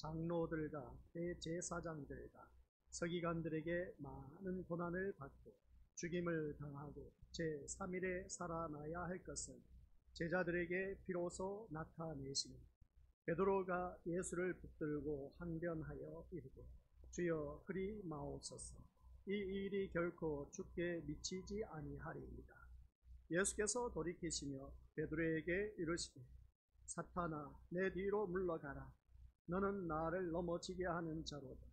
장로들과 대제사장들과 서기관들에게 많은 고난을 받고 죽임을 당하고 제3일에 살아나야 할 것을 제자들에게 비로소 나타내시는 베드로가 예수를 붙들고 항변하여 이르되 주여 그리 마옵소서. 이 일이 결코 죽게 미치지 아니하리이다. 예수께서 돌이키시며 베드로에게 이르시되 사탄아 내 뒤로 물러가라. 너는 나를 넘어지게 하는 자로다.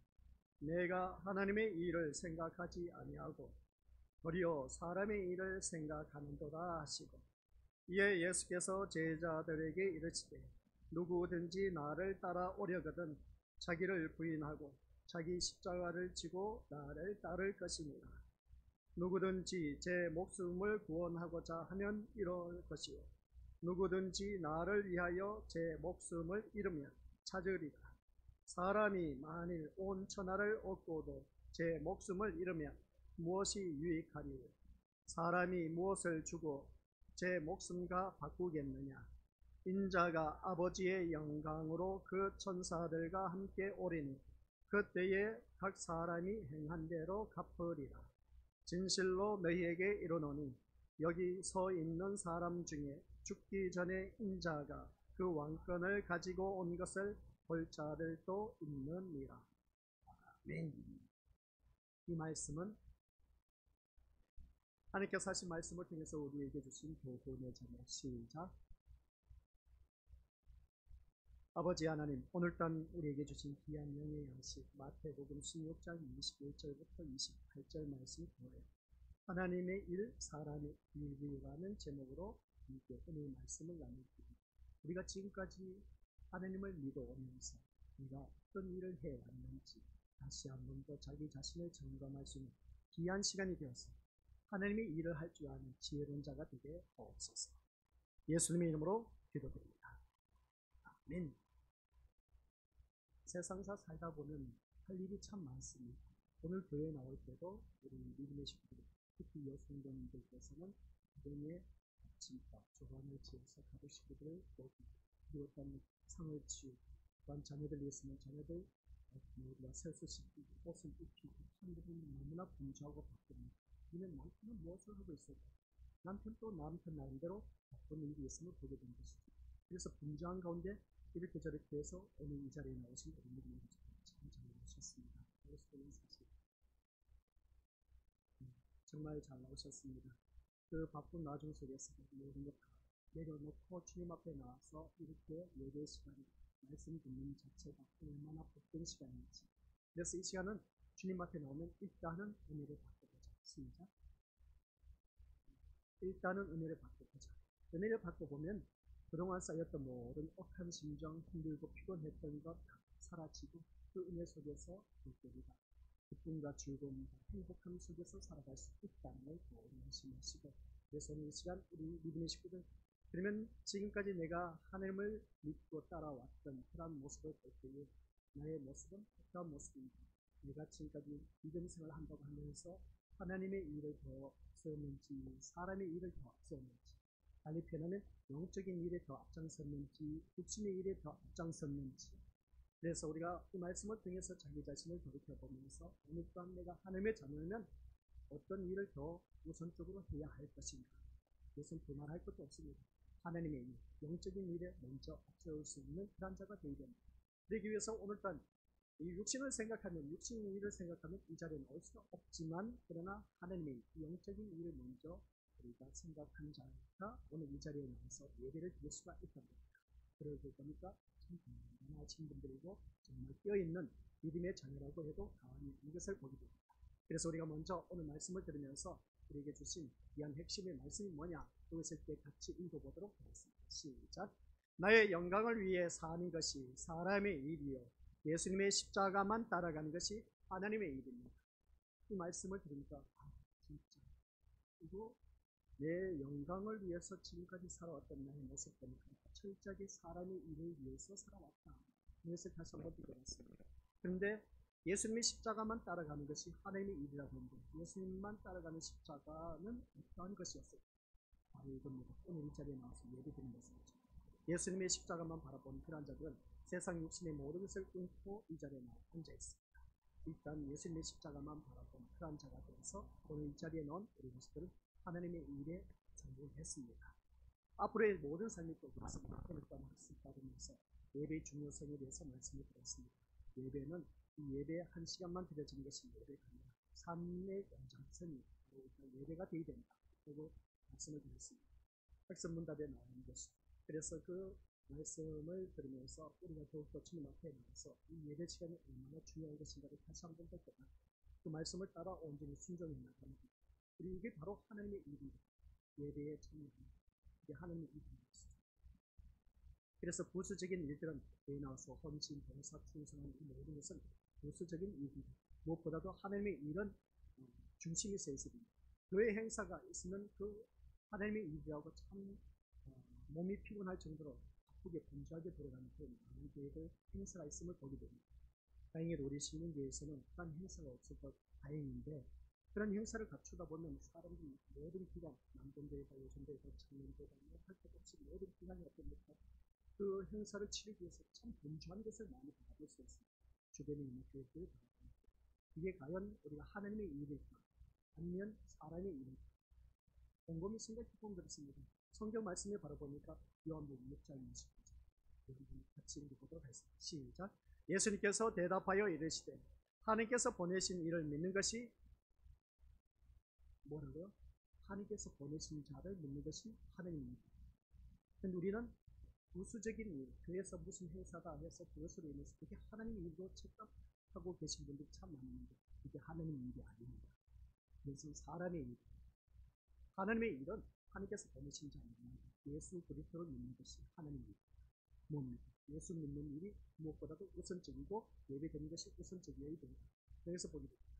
내가 하나님의 일을 생각하지 아니하고 도리어 사람의 일을 생각하는도다 하시고 이에 예수께서 제자들에게 이르시되 누구든지 나를 따라오려거든 자기를 부인하고 자기 십자가를 지고 나를 따를 것이니라. 누구든지 제 목숨을 구원하고자 하면 이럴 것이요 누구든지 나를 위하여 제 목숨을 잃으면 찾으리라. 사람이 만일 온 천하를 얻고도 제 목숨을 잃으면 무엇이 유익하리요? 사람이 무엇을 주고 제 목숨과 바꾸겠느냐? 인자가 아버지의 영광으로 그 천사들과 함께 오리니 그때에 각 사람이 행한 대로 갚으리라. 진실로 너희에게 이르노니 여기 서 있는 사람 중에 죽기 전에 인자가 그 왕권을 가지고 온 것을 볼 자들도 있느니라. 아멘. 이 말씀은 하나님께서 하신 말씀을 통해서 우리에게 주신 교훈의 제목. 시작. 아버지 하나님, 오늘 밤 우리에게 주신 귀한 영의 양식 마태복음 16장 21절부터 28절 말씀 보여 하나님의 일, 사람의 일이라는 제목으로 함께 오늘 말씀을 나누겠습니다. 우리가 지금까지 하나님을 믿어오면서 우리가 어떤 일을 해왔는지 다시 한 번 더 자기 자신을 점검할 수 있는 귀한 시간이 되었습니다. 하나님의 일을 할 줄 아는 지혜로운 자가 되게 하옵소서. 예수님의 이름으로 기도드립니다. 아멘. 세상사 살다 보면 할 일이 참 많습니다. 오늘 교회에 나올 때도 우리 믿음의 식구들, 특히 여성분들께서는 가정의 아침밥, 조반을 지어서 가족 식구들을 먹이고 그리고 어떤 상을 치우고 또한 자녀들 위해서는 자녀들 모두가 세수시키고 옷을 입히고 한들은 너무나 분주하고 바쁩니다. 우리는 남편은 무엇을 하고 있을까? 남편 또 남편 나름대로 바쁜 일이 있음을 보게 된 것이죠. 그래서 분주한 가운데 이렇게 저렇게 해서 오늘 이 자리에 나오신 우리 믿음의 참 잘 나오셨습니다. 사실 정말 잘 나오셨습니다. 그 바쁜 나중 속에서 모든 것 다 내려놓고 주님 앞에 나와서 이렇게 예배 시간에 말씀 듣는 자체가 얼마나 복된 시간인지. 그래서 이 시간은 주님 앞에 나오면 일단은 은혜를 받고 보자. 시작. 일단은 은혜를 받고 보자. 은혜를 받고 보면 그동안 쌓였던 모든 억한 심정, 힘들고 피곤했던 것 다 사라지고 그 은혜 속에서 볼때리다 기쁨과 즐거움과 행복함 속에서 살아갈 수 있다는 걸 말씀하시고, 그래서 오늘 이 시간 우리 믿음의 식구들, 그러면 지금까지 내가 하나님을 믿고 따라왔던 그런 모습을 볼 때에 나의 모습은 어떠한 모습인가? 내가 지금까지 믿음 생활을 한다고 하면서 하나님의 일을 더 앞세웠는지 사람의 일을 더 앞세웠는지, 달리 표현하면 영적인 일에 더 앞장섰는지 육신의 일에 더 앞장섰는지. 그래서 우리가 이 말씀을 통해서 자기 자신을 돌이켜보면서 오늘 밤 내가 하나님의 자녀면 어떤 일을 더 우선적으로 해야 할 것인가. 이것은 두말할 것도 없습니다. 하나님의 일, 영적인 일에 먼저 앞세울 수 있는 그런 자가 되어야 됩니다. 그러기 위해서 오늘 밤 이 육신을 생각하면, 육신의 일을 생각하면 이 자리에 나올 수 없지만, 그러나 하나님의 일, 영적인 일을 먼저 우리가 생각한 자가 오늘 이 자리에 나와서 예배를 드릴 수가 있단 말입니다. 그러고 보니까 참 건강하신 분들이고 정말 깨어있는 믿음의 자녀라고 해도 과언이 아닌 것을 보게 됩니다. 그래서 우리가 먼저 오늘 말씀을 들으면서 우리에게 주신 귀한 핵심의 말씀이 뭐냐, 그것을 때 같이 읽어보도록 하겠습니다. 시작. 나의 영광을 위해 사는 것이 사람의 일이요 예수님의 십자가만 따라가는 것이 하나님의 일입니다. 이 말씀을 들으니까 진짜 그리고 내 영광을 위해서 지금까지 살아왔던 나의 모습 때문에 철저하게 사람의 일을 위해서 살아왔다. 이것을 다시 한번 느껴봤습니다. 그런데 예수님의 십자가만 따라가는 것이 하나님의 일이라고 하는데, 예수님만 따라가는 십자가는 어떠한 것이었을까? 바로 이겁니다. 오늘 이 자리에 나와서 예배 드리는 것이죠. 예수님의 십자가만 바라보는 그런 자들은 세상 육신의 모든 것을 끊고 이 자리에 앉아 있습니다. 일단 예수님의 십자가만 바라본 그런 자가 되어서 오늘 이 자리에 넣은 우리 모습들은 하나님의 일에 성공했습니다. 앞으로의 모든 삶이 또 그렇습니다. 오늘 또 말씀 따르면서 예배의 중요성에 대해서 말씀을 드렸습니다. 예배는 이 예배 한 시간만 드려지는 것이 예배가 아니라 삶의 연장선이 예배가 되어야 된다. 그리고 말씀을 드렸습니다. 학습문답에 나오는 것이죠. 그래서 그 말씀을 들으면서 우리가 더욱더 주님 앞에 나와서 이 예배 시간이 얼마나 중요한 것인가를 다시 한번 볼 때마다 그 말씀을 따라 온전히 순종해 나가는 것. 그리고 이게 바로 하나님의 일입니다. 예배에 참여합니다. 이게 하나님의 일입니다. 그래서 부수적인 일들은 교회 나와서 헌신, 봉사, 충성하는 이 모든 것은 부수적인 일입니다. 무엇보다도 하나님의 일은 중심이 서 있습니다. 교회 행사가 있으면 그 하나님의 일이라고 참 몸이 피곤할 정도로 바쁘게 분주하게 돌아가는 그런 많은 교회들 행사가 있음을 보게 됩니다. 다행히 우리 신문교회에서는 그런 행사가 없어서 다행인데 그런 행사를 갖추다 보면 사람들이 모든 기간, 남전대회가 요전대회가 청년대회가 할 것 없이 모든 기간이 어떻습니까? 그 행사를 치르기 위해서 참 분주한 것을 많이 바라볼 수 있습니다. 주변에 있는 교회들을 바라봅니다. 이게 과연 우리가 하나님의 일일까? 아니면 사람의 일일까? 곰곰이 생각해보면 그렇습니다. 성경 말씀에 바라보니까 요한복음 6장 20절 여러분 같이 읽어보도록 하겠습니다. 시작. 예수님께서 대답하여 이르시되 하나님께서 보내신 이를 믿는 것이 뭐라고요? 하나님께서 보내신 자를 믿는 것이 하나님입니다. 근데 우리는 부수적인 일, 교회에서 무슨 행사가 해서 그것으로 인해서 그게 하나님 일로 착각하고 계신 분들이 참 많은데 이게 하나님 일이 아닙니다. 그래서 사람의 일, 하나님의 일은 하나님께서 보내신 자입니다. 예수 그리스도를 믿는 것이 하나님의 일. 뭡니까? 예수 믿는 일이 무엇보다도 우선적이고 예배되는 것이 우선적이어야 됩니다. 그래서 보게 됩니다.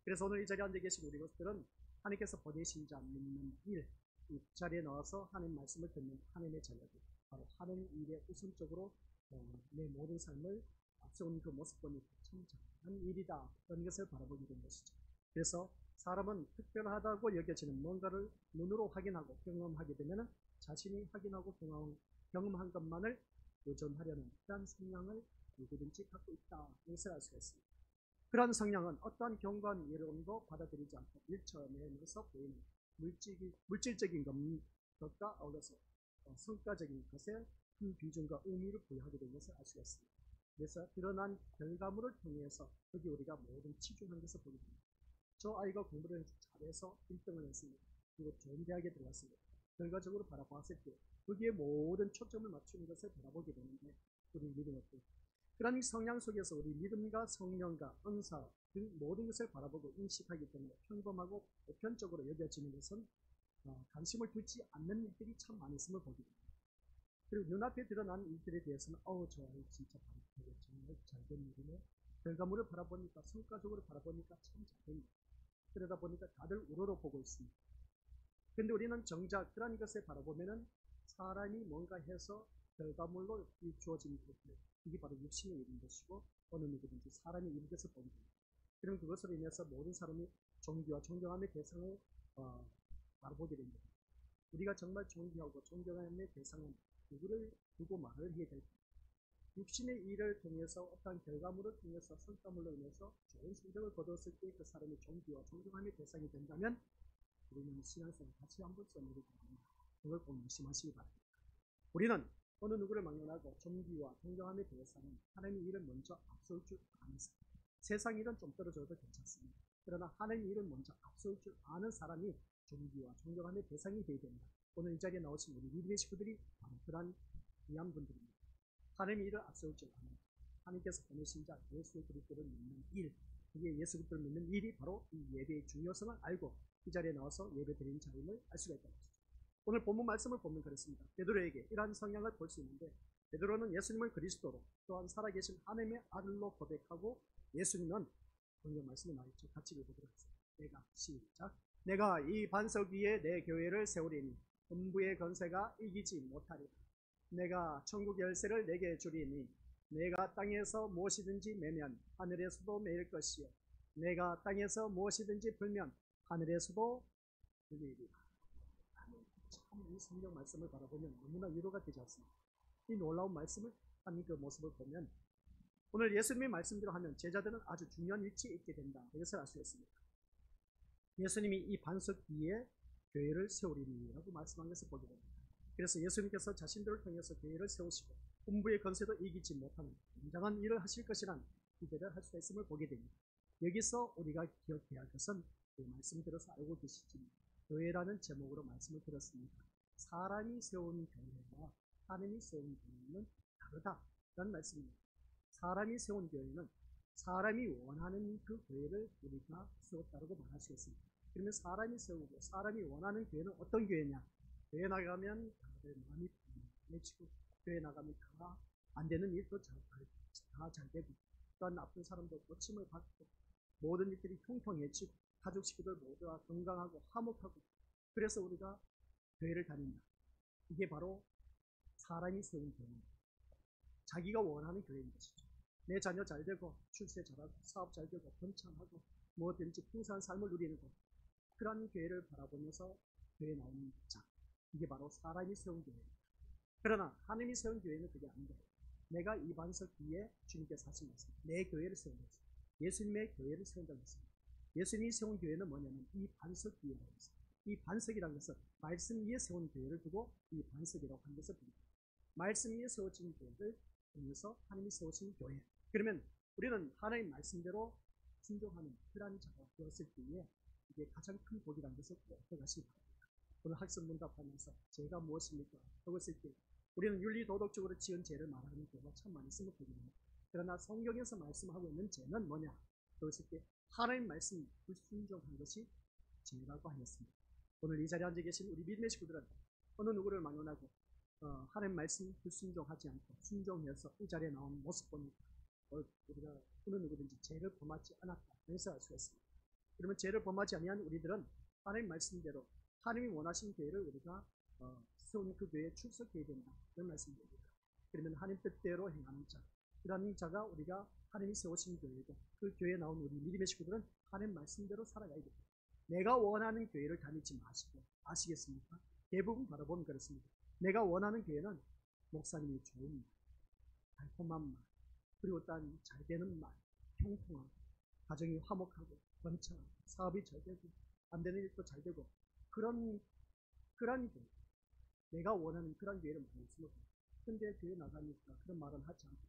그래서 오늘 이 자리에 앉아 계신 우리 것들은 하나님께서 보내신 자 믿는 일, 이 자리에 나와서 하나님 말씀을 듣는 하나님의 자녀들, 바로 하나님 일에 우선적으로 내 모든 삶을 앞세운 그 모습 보니 참 잘한 일이다. 그런 것을 바라보게 된 것이죠. 그래서 사람은 특별하다고 여겨지는 뭔가를 눈으로 확인하고 경험하게 되면 자신이 확인하고 경험한 것만을 보존하려는 그런 성향을 누구든지 갖고 있다. 이것을 알 수가 있습니다. 그런 성향은 어떠한 경관 이론도 받아들이지 않고 일처내면서 보이는 물질적인 것과 어울려서 성과적인 것에 큰 비중과 의미를 부여하게 된 것을 알 수가 있습니다. 그래서 드러난 결과물을 통해서 거기 우리가 모든 치중한 것을 보게 됩니다. 저 아이가 공부를 잘해서 1등을 했습니다. 그리고 좋은 대학에 들어갔습니다. 결과적으로 바라봤을 때 거기에 모든 초점을 맞추는 것을 바라보게 되는데 우리 믿음 어때요? 그런 성향 속에서 우리 믿음과 성령과 은사 등 모든 것을 바라보고 인식하기 때문에 평범하고 보편적으로 여겨지는 것은 관심을 두지 않는 일들이 참 많이 있음을 보게 됩니다. 그리고 눈앞에 드러난 일들에 대해서는 저 아이 진짜 바로 정말 잘된 일이네. 결과물을 바라보니까 성과적으로 바라보니까 참 잘된 일. 그러다 보니까 다들 우러러 보고 있습니다. 그런데 우리는 정작 그런 것을 바라보면은 사람이 뭔가 해서 결과물로 주어진 것들, 이게 바로 육신의 일인 것이고 어느 누구든지 사람이 이런 것을 보게 됩니다. 그럼 그것으로 인해서 모든 사람이 존귀와 존경함의 대상을 바라보게 됩니다. 우리가 정말 존귀하고 존경함의 대상은 누구를 두고 말을 해야 될까? 육신의 일을 통해서 어떤 결과물을 통해서 성과물로 인해서 좋은 성적을 거두었을 때 그 사람이 존귀와 존경함의 대상이 된다면 우리는 신앙생활 다시 한번 써내리게 됩니다. 그걸 꼭 명심하시기 바랍니다. 우리는 어느 누구를 막론하고 존귀와 존경함의 대상은 하나님의 일을 먼저 앞설 줄 아는 사람. 세상 일은 좀 떨어져도 괜찮습니다. 그러나 하나님의 일을 먼저 앞설 줄 아는 사람이 존귀와 존경함의 대상이 되어야 됩니다. 오늘 이 자리에 나오신 우리 믿음의 식구들이 바로 그러한 귀한 분들입니다. 하나님의 일을 앞세울 줄 아는 하나님께서 보내신 자 예수 그리스도를 믿는 일, 그게 예수 그리스도를 믿는 일이 바로 이 예배의 중요성을 알고 이 자리에 나와서 예배 드리는 자임을 알 수가 있다는 것이죠. 오늘 본문 말씀을 보면 그렇습니다. 베드로에게 이러한 성향을 볼 수 있는데 베드로는 예수님을 그리스도로 또한 살아계신 하나님의 아들로 고백하고 예수님은 성경 말씀에 나와있죠. 같이 읽어보도록 하겠습니다. 시작. 내가 이 반석 위에 내 교회를 세우리니 음부의 권세가 이기지 못하리라. 내가 천국 열쇠를 내게 주리니 내가 땅에서 무엇이든지 매면 하늘에서도 매일 것이요 내가 땅에서 무엇이든지 풀면 하늘에서도 풀리리라. 참 이 성경 말씀을 바라보면 너무나 위로가 되지 않습니다. 이 놀라운 말씀을 하는 그 모습을 보면 오늘 예수님의 말씀대로 하면 제자들은 아주 중요한 위치에 있게 된다. 이것을 알 수 있습니다. 예수님이 이 반석 위에 교회를 세우리니라고 말씀한 것을 보게 됩니다. 그래서 예수님께서 자신들을 통해서 교회를 세우시고 군부의 건세도 이기지 못하는 굉장한 일을 하실 것이란 기대를 할 수 있음을 보게 됩니다. 여기서 우리가 기억해야 할 것은 그 말씀 들어서 알고 계시지 교회라는 제목으로 말씀을 들었습니다. 사람이 세운 교회와 하나님이 세운 교회는 다르다라는 말씀입니다. 사람이 세운 교회는 사람이 원하는 그 교회를 우리가 세웠다고 말할 수 있습니다. 그러면 사람이 세우고 사람이 원하는 교회는 어떤 교회냐? 교회 나가면 다들 마음이 편해지고 교회 나가면 다 안 되는 일도 다 잘 되고 또한 나쁜 사람도 고침을 받고 모든 일들이 통통해지고 가족 식구들 모두가 건강하고 화목하고 그래서 우리가 교회를 다닌다. 이게 바로 사람이 세운 교회입니다. 자기가 원하는 교회인 것이죠. 내 자녀 잘 되고 출세 잘하고 사업 잘 되고 번창하고 뭐든지 풍성한 삶을 누리는 것 그런 교회를 바라보면서 교회에 나오는 자 이게 바로 사람이 세운 교회입니다. 그러나 하나님이 세운 교회는 그게 아니다. 내가 이 반석 위에 주님께서 하신 말씀 내 교회를 세운다 했습니다. 예수님의 교회를 세운다고 했습니다. 예수님이 세운 교회는 뭐냐면 이 반석 위에라고 했습니다. 이 반석이라는 것은 말씀 위에 세운 교회를 두고 이 반석이라고 한 것을 봅니다. 말씀 위에 세워진 교회를 통해서 하나님이 세우신 교회 그러면 우리는 하나님 말씀대로 순종하는 그러한 자가 되었을 때에 이게 가장 큰 복이라는 것을 꼭 기억하시기 바랍니다. 오늘 학습 문답하면서 죄가 무엇입니까? 하고 있을 때 우리는 윤리도덕적으로 지은 죄를 말하는 경우가 참 많이 있음을 보게 됩니다. 그러나 성경에서 말씀하고 있는 죄는 뭐냐? 하고 있을 때 하나님 말씀 불순종한 것이 죄라고 하였습니다. 오늘 이 자리에 앉아 계신 우리 믿음의 식구들은 어느 누구를 막론하고 하나님 말씀 불순종하지 않고 순종해서 이 자리에 나온 모습 보니까 우리가 어느 누구든지 죄를 범하지 않았다. 그래서 알 수가 있습니다. 그러면 죄를 범하지 아니한 우리들은 하나님 말씀대로 하나님이 원하신 교회를 우리가 세운 그 교회에 출석해야 된다. 그런 말씀입니다. 그러면 하나님 뜻대로 행하는 자 그런 자가 우리가 하나님이 세우신 교회고 그 교회에 나온 우리 믿음의 식구들은 하나님 말씀대로 살아가야 됩니다. 내가 원하는 교회를 다니지 마시고 아시겠습니까? 대부분 바라보면 그렇습니다. 내가 원하는 교회는 목사님이 좋은 말, 달콤한 말, 그리고 딴 잘 되는 말, 평통하고 가정이 화목하고 번창하고 사업이 잘 되고 안 되는 일도 잘 되고 그런 교회 내가 원하는 그런 교회를 말씀을 근데 교회 나가니까 그런 말은 하지 않고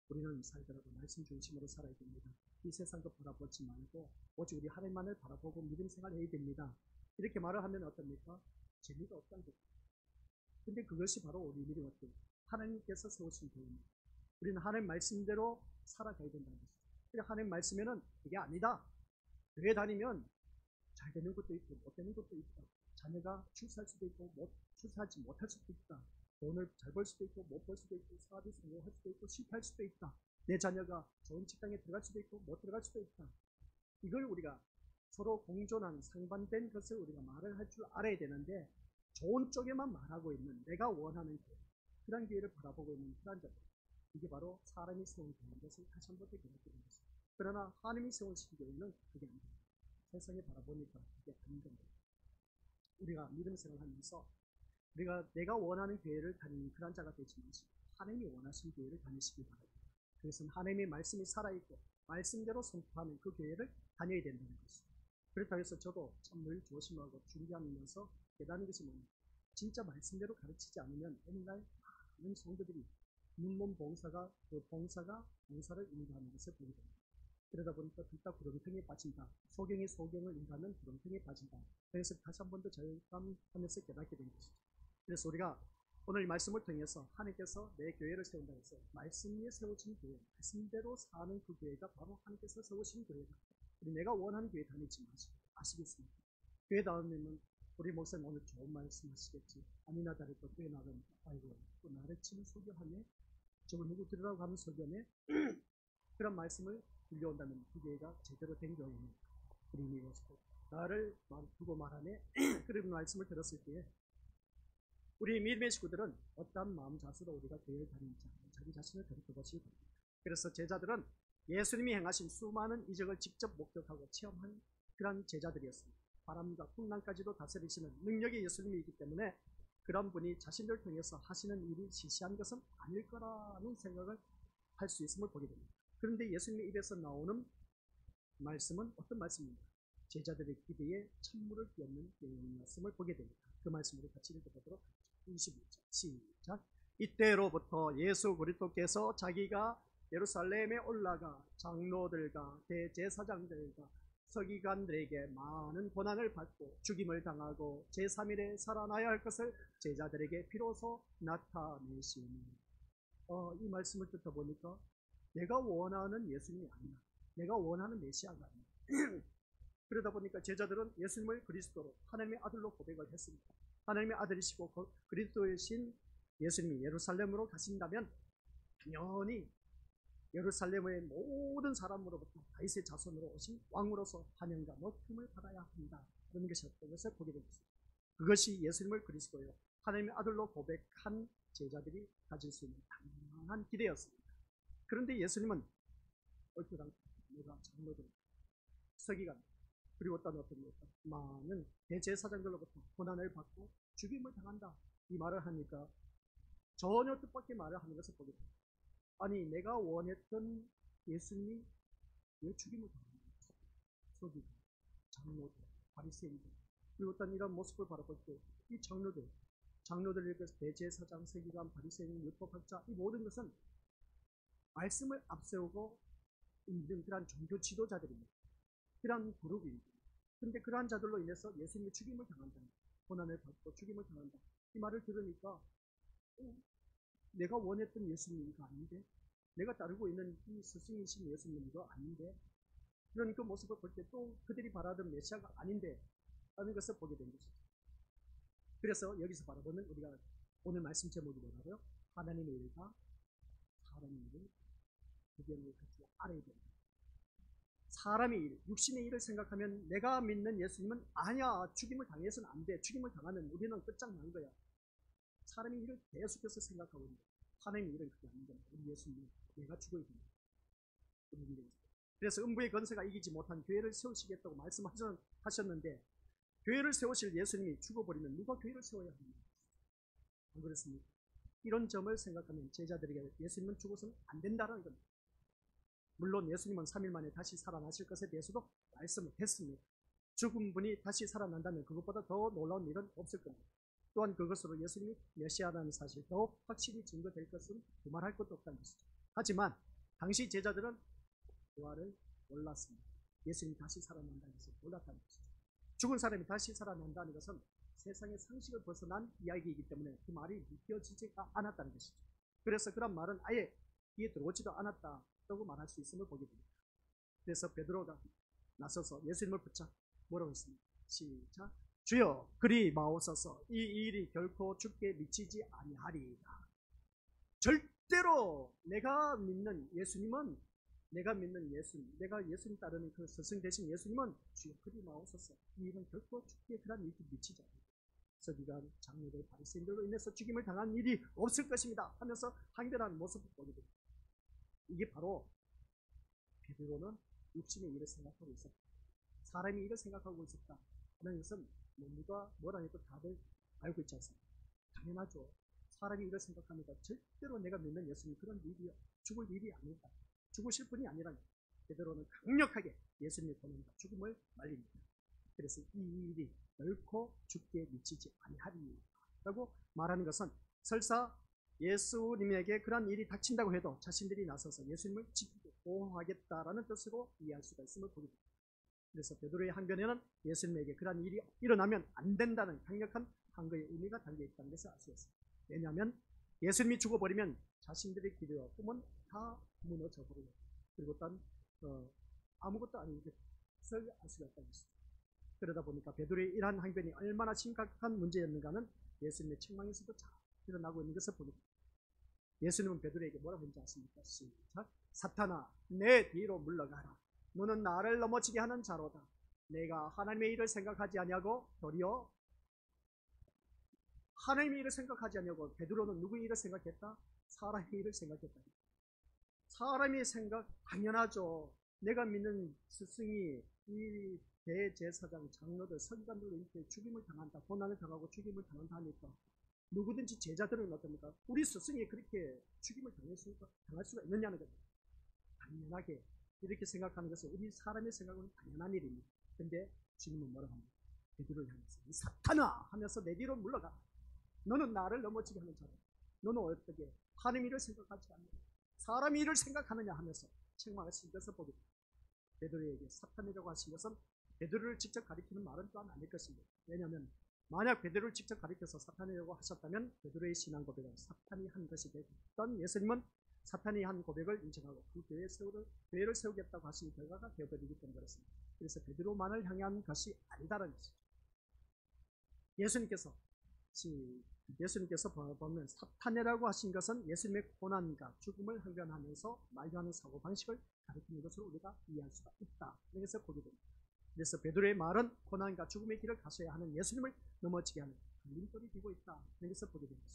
우리는 살더라도 말씀 중심으로 살아야 됩니다. 이 세상도 바라보지 말고 오직 우리 하나님만을 바라보고 믿음 생활해야 됩니다. 이렇게 말을 하면 어떻습니까? 재미가 없다는 거죠. 근데 그것이 바로 우리 믿음 어때요? 하나님께서 세우신 교회입니다. 우리는 하나님 말씀대로 살아가야 된다는 것이죠. 그러니까 하나님 말씀에는 그게 아니다. 교회 다니면 잘 되는 것도 있고 못 되는 것도 있다. 자녀가 출세할 수도 있고 출세하지 못할 수도 있다. 돈을 잘 벌 수도 있고 못 벌 수도 있고 사업이 성공할 수도 있고 실패할 수도 있다. 내 자녀가 좋은 직장에 들어갈 수도 있고 못 들어갈 수도 있다. 이걸 우리가 서로 공존한 상반된 것을 우리가 말을 할 줄 알아야 되는데 좋은 쪽에만 말하고 있는 내가 원하는 교회 그런 교회를 바라보고 있는 그런 자들 이게 바로 사람이 세운 교회인 것을 다시 한번 더 기억해 봅니다. 그러나 하나님이 세우신 교회는 그게 아닙니다. 세상에 바라보니까 그게 아닌 겁니다. 우리가 믿음 생활하면서 우리가 내가 원하는 교회를 다니는 그런 자가 되지 마시고 하나님이 원하시는 교회를 다니시기 바랍니다. 그래서 하나님의 말씀이 살아있고 말씀대로 선포하는 그 교회를 다녀야 된다는 것입니다. 그렇다고 해서 저도 참 늘 조심하고 준비하면서 깨닫는 것이 뭐냐 진짜 말씀대로 가르치지 않으면 옛날 많은 성도들이 잇몸 봉사가 그 봉사를 인도하는 것을 보게 됩니다. 그러다 보니까 둘 다 구렁텅이에 빠진다. 소경이 소경을 인도하면 구렁텅이에 빠진다. 그래서 다시 한 번 더 절감하면서 깨닫게 된 것이죠. 그래서 우리가 오늘 이 말씀을 통해서 하나님께서 내 교회를 세운다고 해서 말씀 위에 세워진 교회, 말씀대로 사는 그 교회가 바로 하나님께서 세우신 교회다. 우리 내가 원하는 교회 다니지 마시고 아시겠습니까? 교회 다니면 우리 목사님 오늘 좋은 말씀 하시겠지. 아니나 다를까 교회 나가니까 아이고 또 나를 치는 소견하네. 저거 누구 들으라고 하는 소견에 그런 말씀을 들려온다면 그 교회가 제대로 된 교회입니다. 우리 믿어서 나를 두고 말하네. 그런 말씀을 들었을 때 우리 믿음의 식구들은 어떠한 마음 자세로 우리가 교회를 다니는지 자기 자신을 돌이켜보시기 바랍니다. 그래서 제자들은 예수님이 행하신 수많은 이적을 직접 목격하고 체험한 그런 제자들이었습니다. 바람과 풍랑까지도 다스리시는 능력의 예수님이기 때문에 그런 분이 자신들을 통해서 하시는 일이 시시한 것은 아닐 거라는 생각을 할 수 있음을 보게 됩니다. 그런데 예수님의 입에서 나오는 말씀은 어떤 말씀입니까? 제자들의 기대에 찬물을 끼얹는 말씀을 보게 됩니다. 그 말씀으로 같이 읽어보도록 하죠. 21절 시작. 이때로부터 예수 그리스도께서 자기가 예루살렘에 올라가 장로들과 대제사장들과 서기관들에게 많은 고난을 받고 죽임을 당하고 제3일에 살아나야 할 것을 제자들에게 비로소 나타내시니, 이 말씀을 듣다 보니까 내가 원하는 예수님이 아니야, 내가 원하는 메시아가 아니야. 그러다 보니까 제자들은 예수님을 그리스도로 하나님의 아들로 고백을 했습니다. 하나님의 아들이시고 그리스도이신 예수님이 예루살렘으로 가신다면 당연히 예루살렘의 모든 사람으로부터 다윗의 자손으로 오신 왕으로서 환영과 높임을 받아야 한다, 그런 것이었던 것을 보게 됩니다. 그것이 예수님을 그리스도요 하나님의 아들로 고백한 제자들이 가질 수 있는 당연한 기대였습니다. 그런데 예수님은 얼핏 내가 장로들, 서기관, 그리고 어떤 많은 대제사장들로부터 고난을 받고 죽임을 당한다, 이 말을 하니까 전혀 뜻밖의 말을 하는 것을 보게 됩니다. 아니, 내가 원했던 예수님이 왜 죽임을 당합니까? 서기관, 장로들, 바리새인들, 그리고 어떤 이런 모습을 바라볼 때 이 장로들의 대제사장, 서기관, 바리새인, 율법학자, 이 모든 것은 말씀을 앞세우고 있는 그러한 종교 지도자들입니다. 그러한 그룹입니다. 그런데 그러한 자들로 인해서 예수님이 죽임을 당한다, 고난을 받고 죽임을 당한다, 이 말을 들으니까 내가 원했던 예수님이가 아닌데, 내가 따르고 있는 이 스승이신 예수님이가 아닌데, 그런 그 모습을 볼 때 또 그들이 바라던 메시아가 아닌데 라는 것을 보게 된 것이죠. 그래서 여기서 바라보는 우리가 오늘 말씀 제목이 뭐라고요? 하나님의 일과 사람의 일을 구별을 갖지 알아야 된다. 사람의 일, 육신의 일을 생각하면 내가 믿는 예수님은 아니야, 죽임을 당해서는 안 돼, 죽임을 당하면 우리는 끝장난 거야, 사람의 일을 계속해서 생각하고 있는데 하나님의 일은 그게 아닌 겁니다. 우리 예수님은 내가 죽어야 됩니다. 그래서 음부의 권세가 이기지 못한 교회를 세우시겠다고 말씀하셨는데, 교회를 세우실 예수님이 죽어버리면 누가 교회를 세워야 합니까? 안 그렇습니까? 이런 점을 생각하면 제자들에게 예수님은 죽어서는 안 된다는 겁니다. 물론 예수님은 3일 만에 다시 살아나실 것에 대해서도 말씀을 했습니다. 죽은 분이 다시 살아난다면 그것보다 더 놀라운 일은 없을 겁니다. 또한 그것으로 예수님이 메시아라는 사실 더욱 확실히 증거될 것은 두말할 것도 없다는 것이죠. 하지만 당시 제자들은 부활을 몰랐습니다. 예수님이 다시 살아난다는 것을 몰랐다는 것이죠. 죽은 사람이 다시 살아난다는 것은 세상의 상식을 벗어난 이야기이기 때문에 그 말이 믿겨지지가 않았다는 것이죠. 그래서 그런 말은 아예 귀에 들어오지도 않았다고 말할 수 있음을 보게 됩니다. 그래서 베드로가 나서서 예수님을 붙잡고 뭐라고 했습니까? 시작. 주여, 그리 마옵소서. 이 일이 결코 죽게 미치지 아니하리이다. 절대로 내가 믿는 예수님은, 내가 예수님 따르는 그 스승 되신 예수님은 주여 그리 마옵소서, 이 일은 결코 죽게 그런 일이 미치지 않는다. 서기관, 장로들, 바리새인들로 인해서 죽임을 당한 일이 없을 것입니다 하면서 항변하는 모습을 보게 됩니다. 이게 바로 베드로는 육신의 일을 생각하고 있었다, 사람의 일을 생각하고 있었다 하는 것은 누가 뭐라 해도 다들 알고 있지 않습니까? 당연하죠. 사람이 일을 생각하니까 절대로 내가 믿는 예수님 그런 일이 죽을 일이 아니다, 죽으실 분이 아니라 베드로는 강력하게 예수님의 고난과 죽음을 말립니다. 그래서 이 일이 결코 죽게 미치지 아니하리라고 말하는 것은 설사 예수님에게 그런 일이 닥친다고 해도 자신들이 나서서 예수님을 지키고 보호하겠다라는 뜻으로 이해할 수가 있음을 보게 됩니다. 그래서 베드로의 항변에는 예수님에게 그런 일이 일어나면 안 된다는 강력한 항거의 의미가 담겨있다는 것을 알 수 있습니다. 왜냐하면 예수님이 죽어버리면 자신들의 기대와 꿈은 다 무너져 버리고, 그리고 또 아무것도 아닌 것을 알 수가 있다는 것이죠. 그러다 보니까 베드로의 이러한 항변이 얼마나 심각한 문제였는가는 예수님의 책망에서도 잘 드러나고 있는 것을 보게 됩니다. 예수님은 베드로에게 뭐라고 했는지 아십니까? 시작. 사탄아, 내 뒤로 물러가라. 너는 나를 넘어지게 하는 자로다. 내가 하나님의 일을 생각하지 아니하고 도리어 하나님의 일을 생각하지 아니하고, 베드로는 누구의 일을 생각했다? 사람의 일을 생각했다. 사람의 생각 당연하죠. 내가 믿는 스승이 이 대제사장, 장로들, 서기관들로 이렇게 죽임을 당한다, 고난을 당하고 죽임을 당한다 하니까 누구든지 제자들은 어떻습니까? 우리 스승이 그렇게 죽임을 당할 수가 있느냐는 겁니다. 당연하게 이렇게 생각하는 것은 우리 사람의 생각은 당연한 일입니다. 근데 주님은 뭐라고 합니까? 베드로를 향해서 이 사탄아 하면서 내 뒤로 물러가. 너는 나를 넘어지게 하는 자다. 너는 어떻게 하나님 일을 생각하지 않느냐, 사람 일을 생각하느냐 하면서 책망하신 것을 보게 됩니다. 베드로에게 사탄이라고 하신 것은 베드로를 직접 가리키는 말은 또한 아닐 것입니다. 왜냐하면 만약 베드로를 직접 가리켜서 사탄이라고 하셨다면 베드로의 신앙 고백은 사탄이 한 것이 되던 예수님은 사탄이 한 고백을 인정하고 그 교회를 세우겠다고 하신 결과가 되어버리기 때문에 그렇습니다. 그래서 베드로만을 향한 것이 아니다라는 것이죠. 예수님께서 보면 사탄이라고 하신 것은 예수님의 고난과 죽음을 항변하면서 말하는 사고방식을 가리키는 것으로 우리가 이해할 수가 있다. 그래서 보게 됩니다. 그래서 베드로의 말은 고난과 죽음의 길을 가셔야 하는 예수님을 넘어지게 하는 걸림돌이 되고 있다. 그래서 보게 됩니다.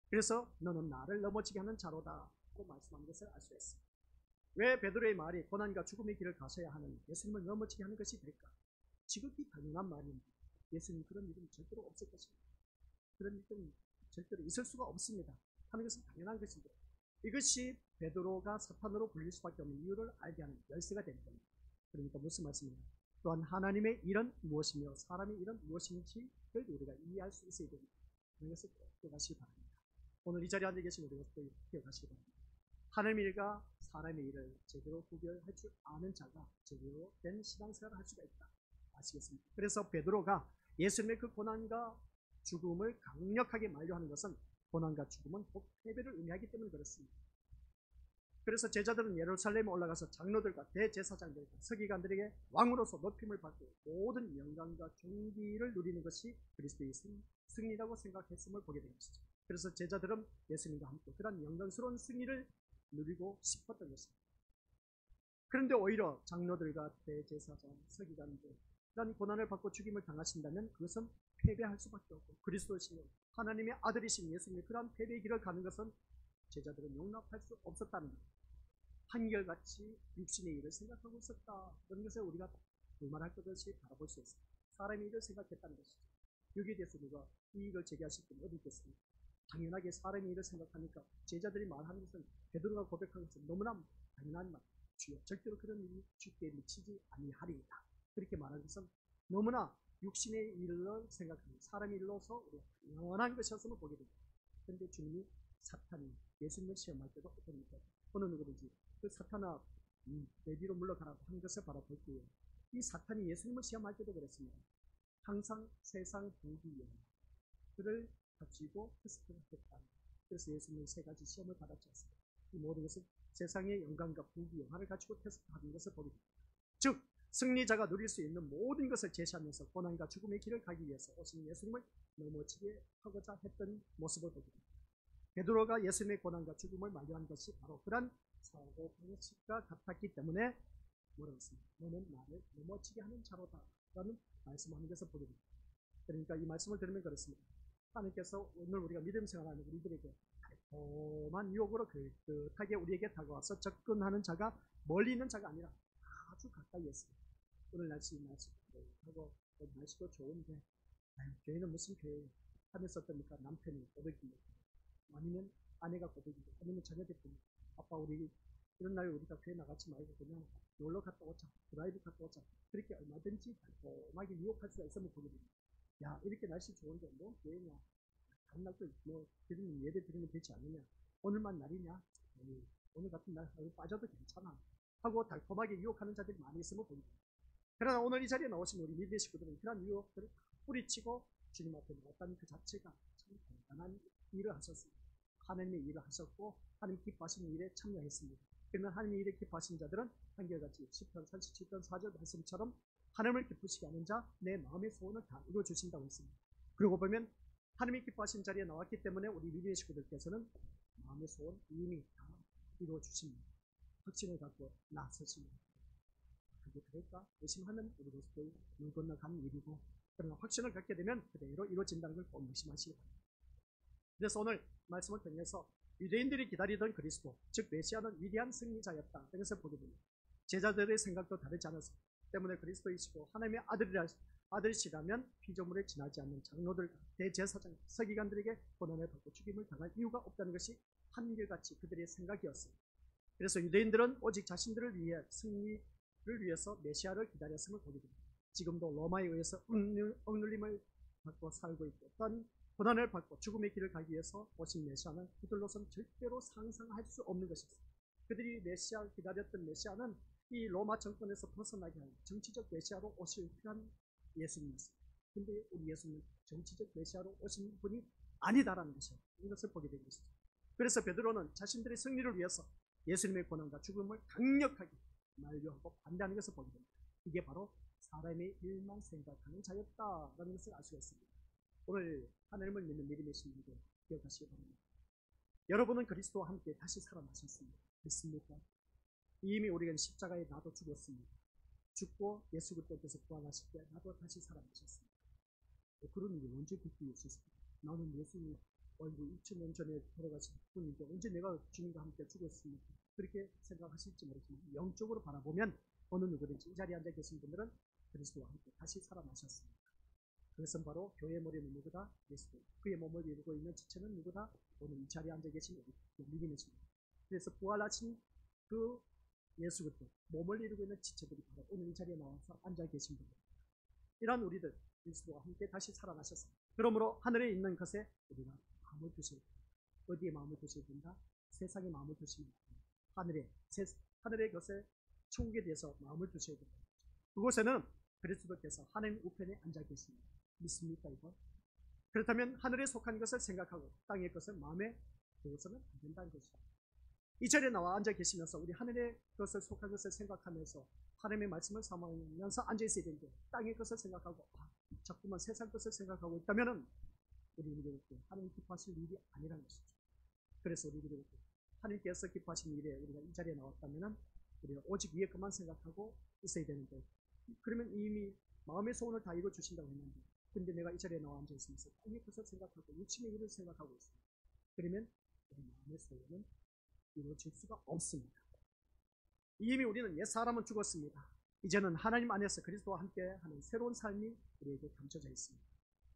그래서 너는 나를 넘어지게 하는 자로다 고 말씀한 것을 알 수 있습니다. 왜 베드로의 말이 고난과 죽음의 길을 가셔야 하는 예수님을 넘어지게 하는 것이 될까? 지극히 당연한 말입니다. 예수님 그런 일은 절대로 없을 것입니다. 그런 일은 절대로 있을 수가 없습니다. 하는 것은 당연한 것인데 이것이 베드로가 사탄으로 불릴 수밖에 없는 이유를 알게 하는 열쇠가 되는 겁니다. 그러니까 무슨 말씀입니까? 또한 하나님의 일은 무엇이며 사람의 일은 무엇인지를 우리가 이해할 수 있어야 됩니다. 그런 것을 기억하시기 바랍니다. 오늘 이 자리에 앉아 계신 우리가 기억하시기 바랍니다. 하나님의 일과 사람의 일을 제대로 구별할 줄 아는 자가 제대로 된 신앙생활을 할 수가 있다. 아시겠습니까? 그래서 베드로가 예수님의 그 고난과 죽음을 강력하게 만류하는 것은 고난과 죽음은 곧 패배를 의미하기 때문에 그렇습니다. 그래서 제자들은 예루살렘에 올라가서 장로들과 대제사장들과 서기관들에게 왕으로서 높임을 받고 모든 영광과 존귀를 누리는 것이 그리스도의 승리라고 생각했음을 보게 된 것이죠. 그래서 제자들은 예수님과 함께 그런 영광스러운 승리를 누리고 싶었던 것입니다. 그런데 오히려 장로들과 대제사장, 서기관들 그런 고난을 받고 죽임을 당하신다면 그것은 패배할 수밖에 없고 그리스도이신 하나님의 아들이신 예수님의 그러한 패배의 길을 가는 것은 제자들은 용납할 수 없었다는 것. 한결같이 육신의 일을 생각하고 있었다. 그런 것을 우리가 불만할 것 없이 바라볼 수 있습니다. 사람의 일을 생각했다는 것이죠. 여기에 대해서 누가 이의를 제기하실 분 어디 있겠습니까? 당연하게 사람의 일을 생각하니까 제자들이 말하는 것은 베드로가 고백한 것은 너무나 당연한 말. 주여 절대로 그런 일이 주께 미치지 아니하리이다. 그렇게 말하는 것은 너무나 육신의 일을 생각하는 사람의 일로서 당연한 것이었음을 보게 됩니다. 그런데 주님이 사탄이 예수님을 시험할 때도 어떻습니까? 어느 누구든지 그 사탄아 내 뒤로 물러가라고 하는 것을 바라볼 때에 이 사탄이 예수님을 시험할 때도 그랬습니다. 항상 세상 부귀 영화를 가지고 테스트를 했다. 그래서 예수님은 세 가지 시험을 받았지 않습니까? 이 모든 것은 세상의 영광과 부귀 영화를 가지고 테스트하는 것을 보게 됩니다. 즉 승리자가 누릴 수 있는 모든 것을 제시하면서 고난과 죽음의 길을 가기 위해서 오신 예수님을 넘어지게 하고자 했던 모습을 보게 됩니다. 베드로가 예수님의 고난과 죽음을 만류한 것이 바로 그런 사고방식과 같았기 때문에 뭐라고 했습니까? 너는 나를 넘어지게 하는 자로다 라는 말씀하는 것을 보게 됩니다. 그러니까 이 말씀을 들으면 그렇습니다. 하나님께서 오늘 우리가 믿음 생활하는 우리들에게 달콤한 유혹으로 그릇하게 우리에게 다가와서 접근하는 자가 멀리 있는 자가 아니라 아주 가까이 있습니다. 오늘 날씨하고 날씨도 좋은데 교회는 무슨 교회 하면서 어떻습니까? 남편이 고백입니다. 아니면 아내가 고백이고 아니면 자녀들이 아빠 우리 이런 날 우리가 교회 나가지 말고 그냥 놀러 갔다 오자, 드라이브 갔다 오자, 그렇게 얼마든지 달콤하게 유혹할 수가 있으면 보게 됩니다. 야 이렇게 날씨 좋은데 뭐 교회냐, 다른 날도 뭐 드리면 예배 드리면 되지 않느냐, 오늘만 날이냐, 오늘 같은 날 빠져도 괜찮아 하고 달콤하게 유혹하는 자들이 많이 있으면 보게 됩니다. 그러나 오늘 이 자리에 나오신 우리 믿음의 식구들은 그런 유혹들을 뿌리치고 주님 앞에 나왔다는 그 자체가 참 대단한 일을 하셨습니다. 하나님의 일을 하셨고 하나님 기뻐하시는 일에 참여했습니다. 그러면 하나님의 일에 기뻐하시는 자들은 한결같이 시편 37편 4절 말씀처럼 하나님을 기쁘시게 하는 자 내 마음의 소원을 다 이루어주신다고 했습니다. 그리고 보면 하나님이 기뻐하시는 자리에 나왔기 때문에 우리 믿음의 식구들께서는 마음의 소원 이미 다 이루어주십니다. 확신을 갖고 나서십니다. 그게 그럴까? 의심하면 우리로서도 물 건너가는 일이고 그러나 확신을 갖게 되면 그대로 이루어진다는 걸 꼭 명심하시기 바랍니다. 그래서 오늘 말씀을 통해서 유대인들이 기다리던 그리스도, 즉 메시아는 위대한 승리자였다. 이것을 보게 됩니다. 제자들의 생각도 다르지 않았습니다. 때문에 그리스도이시고 하나님의 아들이라 아들이시라면 피조물에 지나지 않는 장로들과 대제사장, 서기관들에게 고난을 받고 죽임을 당할 이유가 없다는 것이 한결같이 그들의 생각이었습니다. 그래서 유대인들은 오직 자신들을 위해 승리를 위해서 메시아를 기다렸음을 보게 됩니다. 지금도 로마에 의해서 억눌림을 받고 살고 있고 또한 고난을 받고 죽음의 길을 가기 위해서 오신 메시아는 그들로서는 절대로 상상할 수 없는 것입니다. 그들이 기다렸던 메시아는 이 로마 정권에서 벗어나게 하는 정치적 메시아로 오실 그런 예수님이었습니다. 근데 우리 예수님은 정치적 메시아로 오신 분이 아니다라는 것이에요. 이것을 보게 된 것이죠. 그래서 베드로는 자신들의 승리를 위해서 예수님의 고난과 죽음을 강력하게 만류하고 반대하는 것을 보게 됩니다. 이게 바로 사람의 일만 생각하는 자였다라는 것을 알 수가 있습니다. 오늘 하나님을 믿는 믿음의 신분들 기억하시기 바랍니다. 여러분은 그리스도와 함께 다시 살아나셨습니다. 믿습니까? 이미 우리는 십자가에 나도 죽었습니다. 죽고 예수 그리스도께서 부활하실 때 나도 다시 살아나셨습니다. 그런 일이 언제 그렇게 있었습니까? 나는 예수님 2000년 전에 돌아가신 분인데 언제 내가 주님과 함께 죽었습니까? 그렇게 생각하실지 모르지만 영적으로 바라보면 어느 누구든지 이 자리에 앉아 계신 분들은 그리스도와 함께 다시 살아나셨습니다. 그것은 바로 교회의 머리는 누구다? 예수님. 그의 몸을 이루고 있는 지체는 누구다? 오늘 이 자리에 앉아 계신 우리 믿음의 신분. 그래서 부활하신 그 예수 그리스도 몸을 이루고 있는 지체들이 바로 오늘 이 자리에 나와서 앉아 계신 분들입니다. 이러한 우리들 그리스도와 함께 다시 살아나셨습니다. 그러므로 하늘에 있는 것에 우리가 마음을 두셔야 된다. 어디에 마음을 두셔야 된다? 세상에 마음을 두시면 하늘의 것에 천국에 대해서 마음을 두셔야 된다. 그곳에는 그리스도께서 하나님 우편에 앉아 계십니다. 믿습니까 이거? 그렇다면 하늘에 속한 것을 생각하고 땅의 것을 마음에 두어서는 안 된다는 것이죠. 이 자리에 나와 앉아 계시면서 우리 하늘의 것을 속한 것을 생각하면서 하나님의 말씀을 삼으면서 앉아 있어야 되는데 땅의 것을 생각하고 자꾸만 세상 것을 생각하고 있다면 우리는 하나님 기뻐하실 일이 아니라는 것이죠. 그래서 우리는 하나님께서 기뻐하신 일에 우리가 이 자리에 나왔다면 우리가 오직 위의 것만 생각하고 있어야 되는데 그러면 이미 마음의 소원을 다 이루어 주신다고 했는데 근데 내가 이 자리에 나와 앉아 있으면서 땅의 것을 생각하고 육신의 일을 생각하고 있습니다. 그러면 우리 마음의 소원은 이루어질 수가 없습니다. 이미 우리는 옛 사람은 죽었습니다. 이제는 하나님 안에서 그리스도와 함께 하는 새로운 삶이 우리에게 감춰져 있습니다.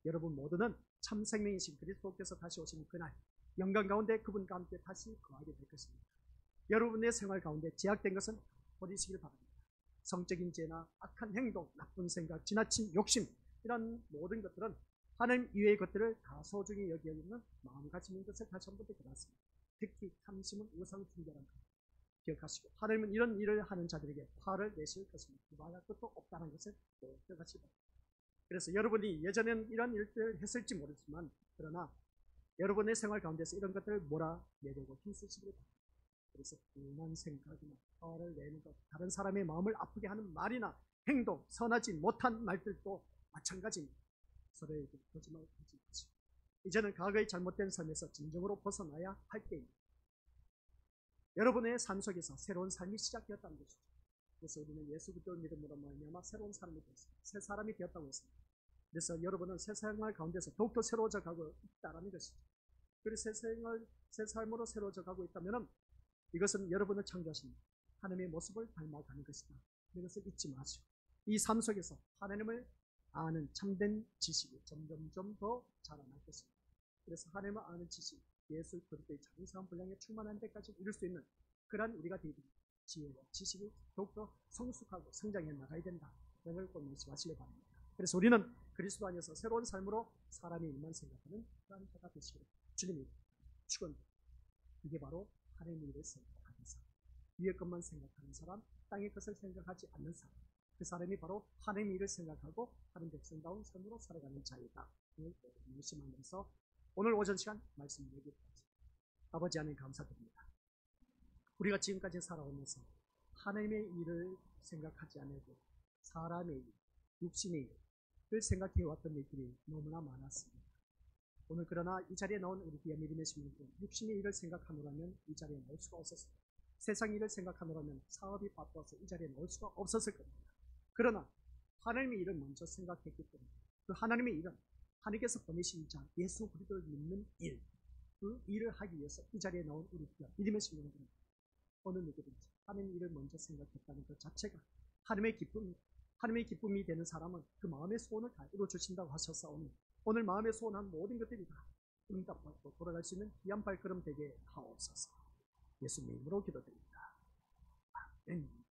여러분 모두는 참 생명이신 그리스도께서 다시 오시는 그날 영광 가운데 그분과 함께 다시 거하게 될 것입니다. 여러분의 생활 가운데 제약된 것은 버리시길 바랍니다. 성적인 죄나 악한 행동, 나쁜 생각, 지나친 욕심 이런 모든 것들은 하나님 이외의 것들을 다 소중히 여기는 마음가짐인 것을 다시 한번 깨닫습니다. 특히 탐심은 우상 숭배라는 것 기억하시고 하나님은 이런 일을 하는 자들에게 화를 내실 것입니다. 말할 것도 없다는 것을 기억하시기 바랍니다. 그래서 여러분이 예전엔 이런 일들을 했을지 모르지만 그러나 여러분의 생활 가운데서 이런 것들을 몰아내려고 힘쓰시길 바랍니다. 그래서 분한 생각이나 화를 내는 것, 다른 사람의 마음을 아프게 하는 말이나 행동, 선하지 못한 말들도 마찬가지입니다. 서로에게 거짓말을 하지 마시고 이제는 과거의 잘못된 삶에서 진정으로 벗어나야 할 때입니다. 여러분의 삶 속에서 새로운 삶이 시작되었다는 것이죠. 그래서 우리는 예수 그리스도를 믿음으로 말미암아 새로운 사람이 되었습니다. 새 사람이 되었다고 했습니다. 그래서 여러분은 새 생활 가운데서 더욱더 새로워져 가고 있다는 것이죠. 그래서 새 삶으로 새로워져 가고 있다면 이것은 여러분을 창조하신 하나님의 모습을 닮아가는 것이다. 이것을 잊지 마시고 이 삶 속에서 하나님을 아는 참된 지식이 점점점 더 자라날 것입니다. 그래서 하나님을 아는 지식, 예수 그리스도의 장성한 분량에 충만한 데까지 이룰 수 있는 그러한 우리가 되기 지혜와 지식이 더욱더 성숙하고 성장해 나가야 된다. 이걸 꼭 말씀하시기 바랍니다. 그래서 우리는 그리스도 안에서 새로운 삶으로 사람의 일만 생각하는 그러한 자가 되시기를 주님이 축원합니다. 이게 바로 하나님의 일을 생각하는 사람, 위의 것만 생각하는 사람, 땅의 것을 생각하지 않는 사람, 그 사람이 바로 하나님의 일을 생각하고 하나님 백성다운 삶으로 살아가는 자이다. 이걸 명심하면서 오늘 오전 시간 말씀을 여기까지. 아버지 하나님 감사드립니다. 우리가 지금까지 살아오면서 하나님의 일을 생각하지 않아도 사람의 일, 육신의 일을 생각해왔던 일들이 너무나 많았습니다. 오늘 그러나 이 자리에 나온 우리 귀한 믿음의 시민들, 육신의 일을 생각하노라면 이 자리에 나올 수가 없었습니다. 세상 일을 생각하노라면 사업이 바빠서 이 자리에 나올 수가 없었을 겁니다. 그러나 하나님의 일을 먼저 생각했기 때문에 그 하나님의 일은 하나님께서 보내신 자 예수 그리스도를 믿는 일, 그 일을 하기 위해서 이 자리에 나온 우리 귀한 믿음의 시민들은 어느 누구든지 하나님의 일을 먼저 생각했다는 것 자체가 하나님의 기쁨입니다. 하나님의 기쁨이 되는 사람은 그 마음의 소원을 다 이루어주신다고 하셨사오니 오늘 마음의 소원한 모든 것들이 다 응답받고 돌아갈 수 있는 귀한 발걸음 되게 하옵소서. 예수님 이름으로 기도드립니다. 아멘.